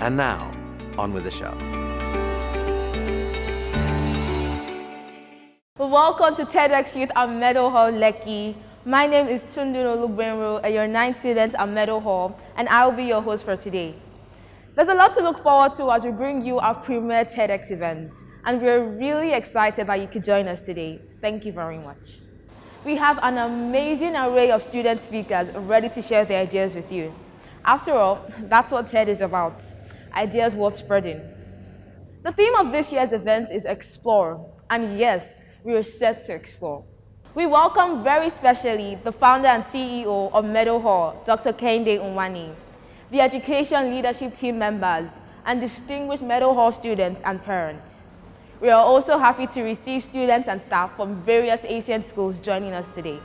And now, on with the show. Welcome to TEDx Meadow Hall, Lekki. My name is Tunduro Lugbenro, and you're 9th student at Meadow Hall, and I will be your host for today. There's a lot to look forward to as we bring you our premier TEDx event, and we're really excited that you could join us today. Thank you very much. We have an amazing array of student speakers ready to share their ideas with you. After all, that's what TED is about, ideas worth spreading. The theme of this year's event is Explore, and yes, we are set to explore. We welcome very specially the founder and CEO of Meadow Hall, Dr. Kehinde Unwani, the education leadership team members, and distinguished Meadow Hall students and parents. We are also happy to receive students and staff from various Asian schools joining us today.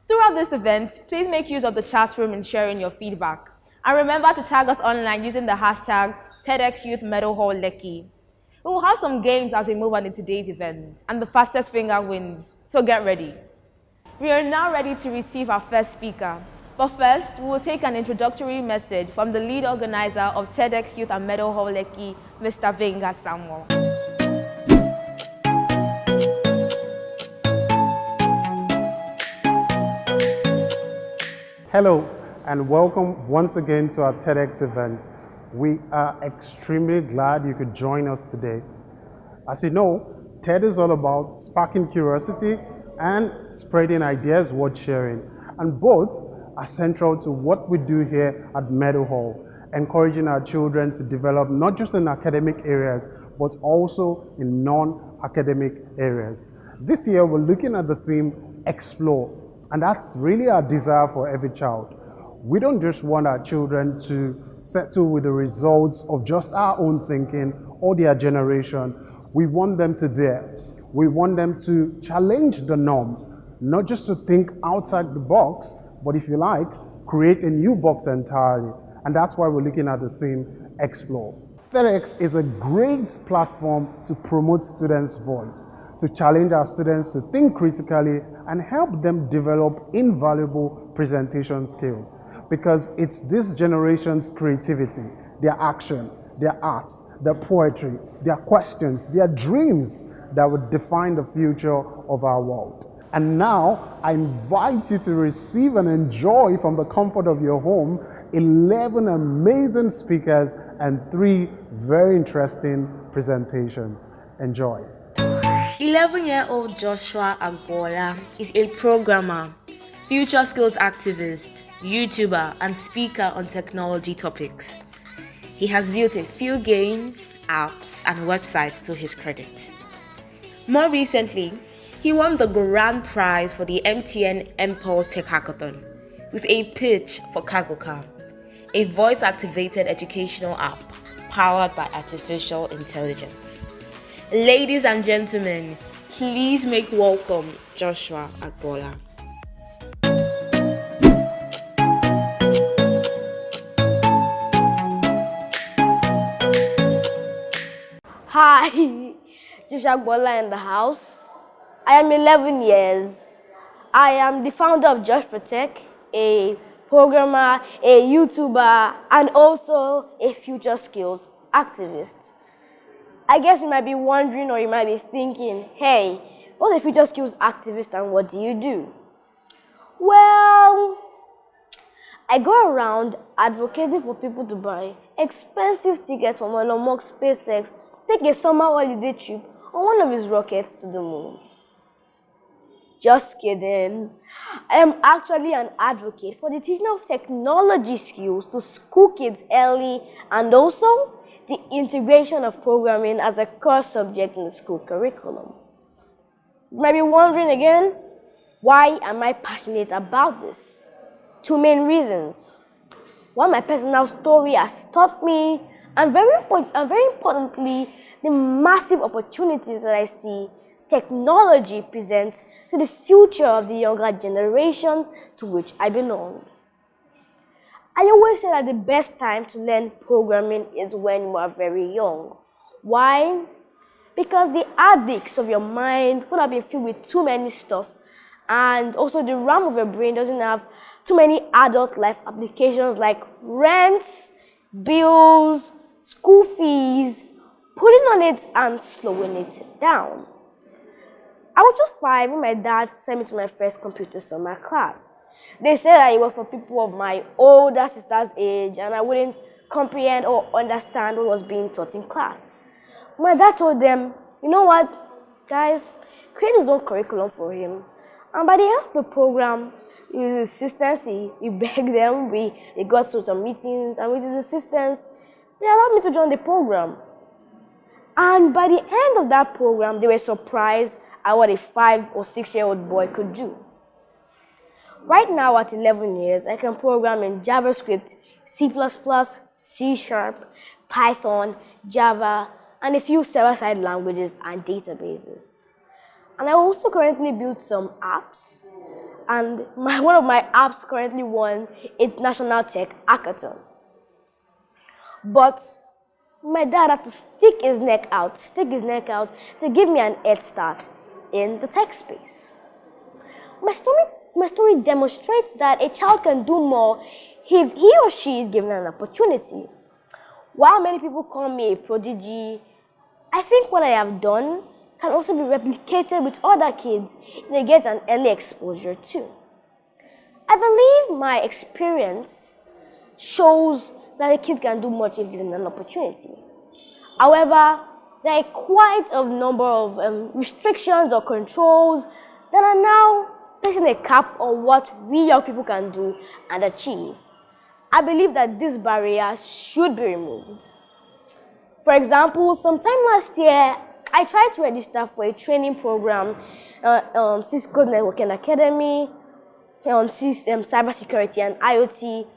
Throughout this event, please make use of the chat room in sharing your feedback. And remember to tag us online using the hashtag TEDx Meadow Hall Lekki. We will have some games as we move on in today's event, and the fastest finger wins, so get ready. We are now ready to receive our first speaker, but first, we will take an introductory message from the lead organizer of TEDx Meadow Hall Lekki, Mr. Venga Samuel. Hello, and welcome once again to our TEDx event. We are extremely glad you could join us today. As you know, TED is all about sparking curiosity and spreading ideas worth sharing, and both are central to what we do here at Meadow Hall, encouraging our children to develop not just in academic areas, but also in non-academic areas. This year, we're looking at the theme, Explore. And that's really our desire for every child. We don't just want our children to settle with the results of just our own thinking or their generation. We want them to dare. We want them to challenge the norm, not just to think outside the box, but if you like, create a new box entirely. And that's why we're looking at the theme, Explore. TEDx is a great platform to promote students' voice, to challenge our students to think critically and help them develop invaluable presentation skills. Because it's this generation's creativity, their action, their arts, their poetry, their questions, their dreams that would define the future of our world. And now, I invite you to receive and enjoy from the comfort of your home 11 amazing speakers and 3 very interesting presentations. Enjoy. 11-year-old Joshua Agboola is a programmer, future skills activist, YouTuber, and speaker on technology topics. He has built a few games, apps, and websites to his credit. More recently, he won the grand prize for the MTN Impulse Tech Hackathon with a pitch for Kagoka, a voice-activated educational app powered by artificial intelligence. Ladies and gentlemen, please make welcome Joshua Agboola. Hi, Joshua Agboola in the house. I am 11 years. I am the founder of Joshfortech, a programmer, a YouTuber, and also a future skills activist. I guess you might be wondering or you might be thinking, hey, what's a future skills activist and what do you do? Well, I go around advocating for people to buy expensive tickets from Elon Musk's SpaceX to take a summer holiday trip on one of his rockets to the moon. Just kidding. I am actually an advocate for the teaching of technology skills to school kids early and also the integration of programming as a core subject in the school curriculum. You might be wondering again, why am I passionate about this? 2 main reasons. One, my personal story has taught me, and very importantly, the massive opportunities that I see technology presents to the future of the younger generation to which I belong. I always say that the best time to learn programming is when you are very young. Why? Because the hard disks of your mind would have been filled with too many stuff, and also the RAM of your brain doesn't have too many adult life applications like rent, bills, school fees, putting on it and slowing it down. I was just 5 when my dad sent me to my first computer summer class. They said that it was for people of my older sister's age and I wouldn't comprehend or understand what was being taught in class. My dad told them, you know what, guys, create his own curriculum for him. And by the end of the program, with his assistance, he begged them, they got to some meetings, and with his assistance, they allowed me to join the program. And by the end of that program, they were surprised at what a 5 or 6-year-old boy could do. Right now, at 11 years, I can program in JavaScript, C++, C#, Python, Java, and a few server-side languages and databases. And I also currently build some apps, and one of my apps currently won a National Tech Hackathon. But my dad had to stick his neck out to give me an head start in the tech space. My story demonstrates that a child can do more if he or she is given an opportunity. While many people call me a prodigy, I think what I have done can also be replicated with other kids if they get an early exposure too. I believe my experience shows that a kid can do much if given an opportunity. However, there are quite a number of restrictions or controls that are now placing a cap on what we young people can do and achieve. I believe that these barriers should be removed. For example, sometime last year, I tried to register for a training program on Cisco Networking Academy, on cybersecurity and IoT,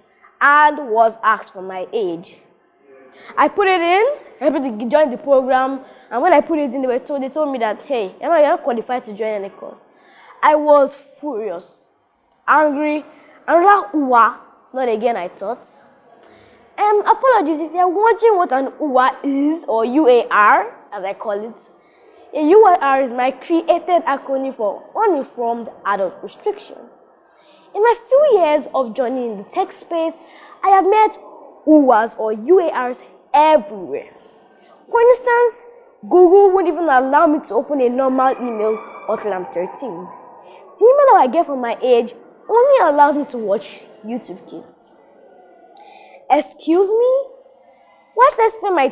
and was asked for my age. I put it in, I was able to join the program, and when I put it in, they told me that, hey, you're not qualified to join any course. I was furious, angry, another UWA, not again, I thought. Apologies if you're wondering what an UWA is, or UAR, as I call it. A UAR is my created acronym for Uninformed Adult Restriction. In my few years of joining the tech space, I have met UWAs or UARs everywhere. For instance, Google wouldn't even allow me to open a normal email until I'm 13. The email that I get from my age only allows me to watch YouTube Kids. Excuse me? Why should I spend my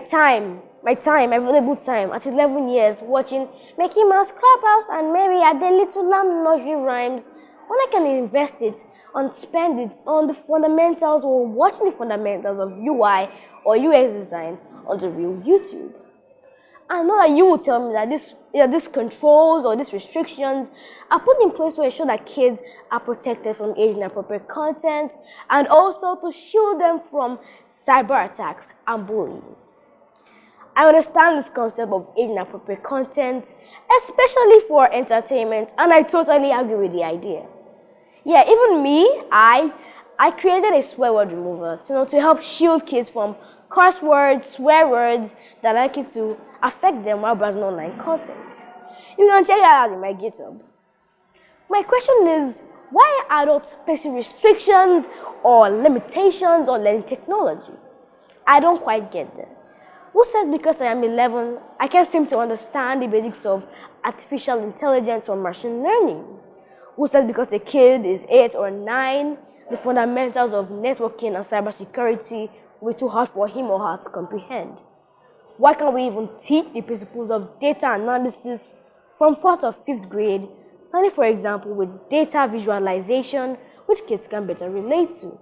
available time at 11 years watching Mickey Mouse Clubhouse and Mary at the Little Lamb nursery rhymes when I can invest it and spend it on the fundamentals or watching the fundamentals of UI or UX design on the real YouTube? I know that you will tell me that these controls or these restrictions are put in place to ensure that kids are protected from age-inappropriate content and also to shield them from cyber attacks and bullying. I understand this concept of age-inappropriate content, especially for entertainment, and I totally agree with the idea. Yeah, even me, I created a swear word remover to help shield kids from curse words, swear words that are likely to affect them while browsing online content. You can check that out in my GitHub. My question is, why are adults placing restrictions or limitations on learning technology? I don't quite get that. Who says because I am 11, I can't seem to understand the basics of artificial intelligence or machine learning? Who says because a kid is 8 or 9, the fundamentals of networking and cybersecurity will be too hard for him or her to comprehend? Why can't we even teach the principles of data analysis from 4th or 5th grade, starting, for example, with data visualization, which kids can better relate to?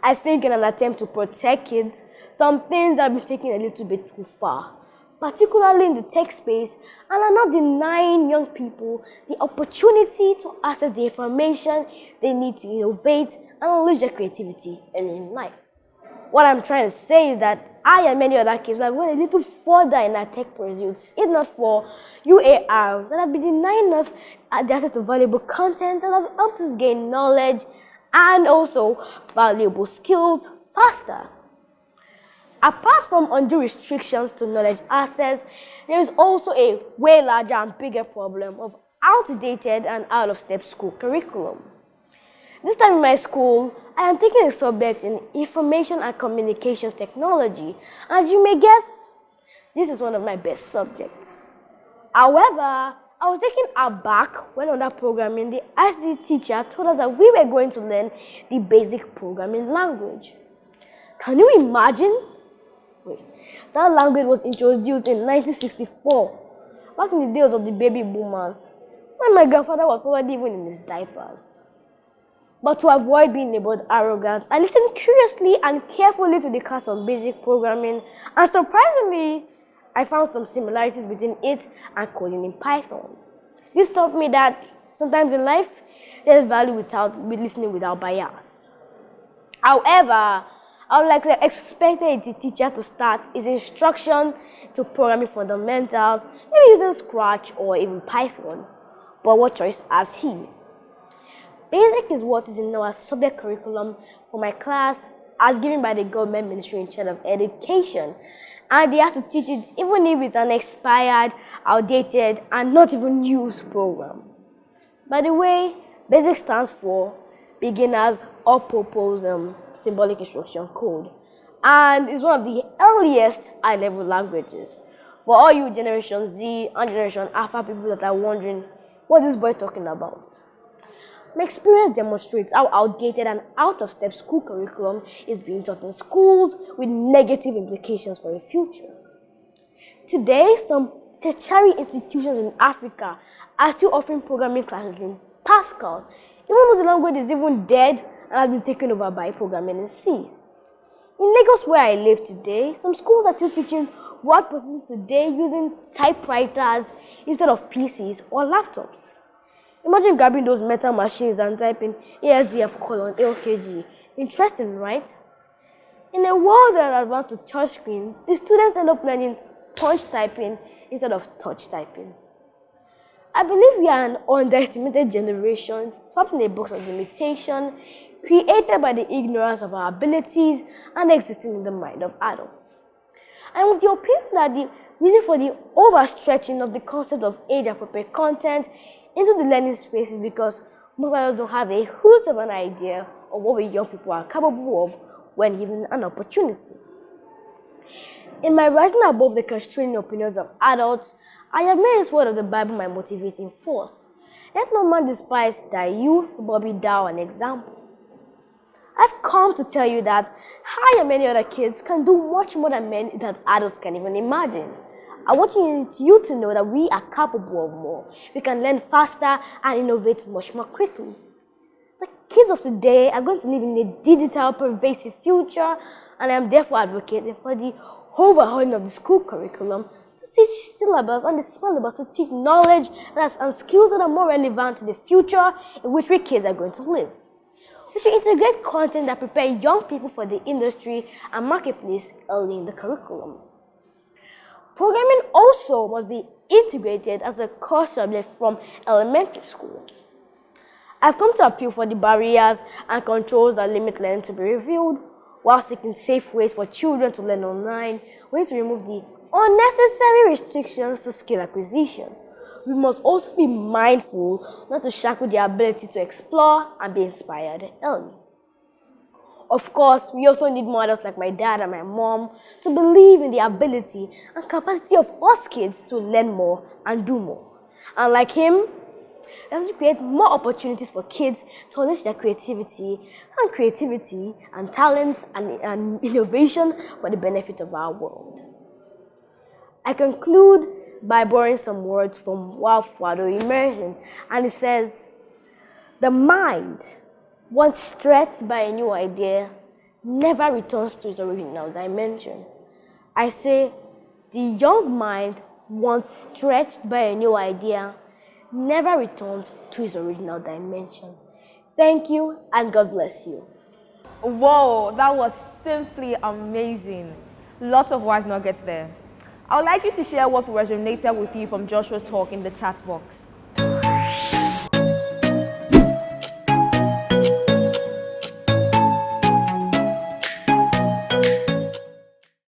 I think in an attempt to protect kids, some things have been taken a little bit too far, particularly in the tech space, and are not denying young people the opportunity to access the information they need to innovate and unleash their creativity in life. What I'm trying to say is that I and many other kids have gone a little further in our tech pursuits, if not for UARs that have been denying us the access to valuable content that have helped us gain knowledge and also valuable skills faster. Apart from undue restrictions to knowledge access, there is also a way larger and bigger problem of outdated and out-of-step school curriculum. This time in my school, I am taking a subject in Information and Communications Technology. As you may guess, this is one of my best subjects. However, I was taken aback when on that programming, the ICT teacher told us that we were going to learn the basic programming language. Can you imagine? Wait, that language was introduced in 1964, back in the days of the baby boomers, when my grandfather was probably even in his diapers. But to avoid being labeled arrogant, I listened curiously and carefully to the class on basic programming, and surprisingly, I found some similarities between it and coding in Python. This taught me that sometimes in life, there's value with listening without bias. However, I would like to expect the teacher to start his instruction to programming fundamentals, maybe using Scratch or even Python. But what choice has he? Basic is what is in our subject curriculum for my class as given by the government ministry in charge of education. And they have to teach it even if it's an expired, outdated, and not even used program. By the way, Basic stands for Beginner's All-Purpose Symbolic Instruction Code, and is one of the earliest high-level languages. For all you Generation Z and Generation Alpha people that are wondering, what is this boy talking about? My experience demonstrates how outdated and out-of-step school curriculum is being taught in schools with negative implications for the future. Today, some tertiary institutions in Africa are still offering programming classes in Pascal, even though the language is even dead and has been taken over by programming in C. In Lagos, where I live today, some schools are still teaching word processing today using typewriters instead of PCs or laptops. Imagine grabbing those metal machines and typing ASDF colon LKG. Interesting, right? In a world that advanced to touchscreen, the students end up learning punch typing instead of touch typing. I believe we are an underestimated generation, trapped in a box of limitation, created by the ignorance of our abilities and existing in the mind of adults. I am of the opinion that the reason for the overstretching of the concept of age-appropriate content into the learning space is because most of us don't have a hoot of an idea of what we young people are capable of when given an opportunity. In my rising above the constraining opinions of adults, I have made this word of the Bible my motivating force. Let no man despise thy youth, but be thou an example. I've come to tell you that I and many other kids can do much more than adults can even imagine. I want you to know that we are capable of more. We can learn faster and innovate much more quickly. The kids of today are going to live in a digital, pervasive future, and I am therefore advocating for the overhauling of the school curriculum to teach syllabus and the syllabus to teach knowledge and skills that are more relevant to the future in which we kids are going to live. We should integrate content that prepare young people for the industry and marketplace early in the curriculum. Programming also must be integrated as a core subject from elementary school. I've come to appeal for the barriers and controls that limit learning to be revealed, while seeking safe ways for children to learn online. We need to remove the unnecessary restrictions to skill acquisition. We must also be mindful not to shackle their ability to explore and be inspired early. Of course, we also need more adults like my dad and my mom to believe in the ability and capacity of us kids to learn more and do more. And like him, we have to create more opportunities for kids to unleash their creativity and talents and innovation for the benefit of our world. I conclude by borrowing some words from Walfrado Immersion, and it says, "The mind, once stretched by a new idea, never returns to its original dimension." I say, the young mind, once stretched by a new idea, never returns to its original dimension. Thank you, and God bless you. Whoa, that was simply amazing. Lots of wise nuggets there. I would like you to share what resonated with you from Joshua's talk in the chat box.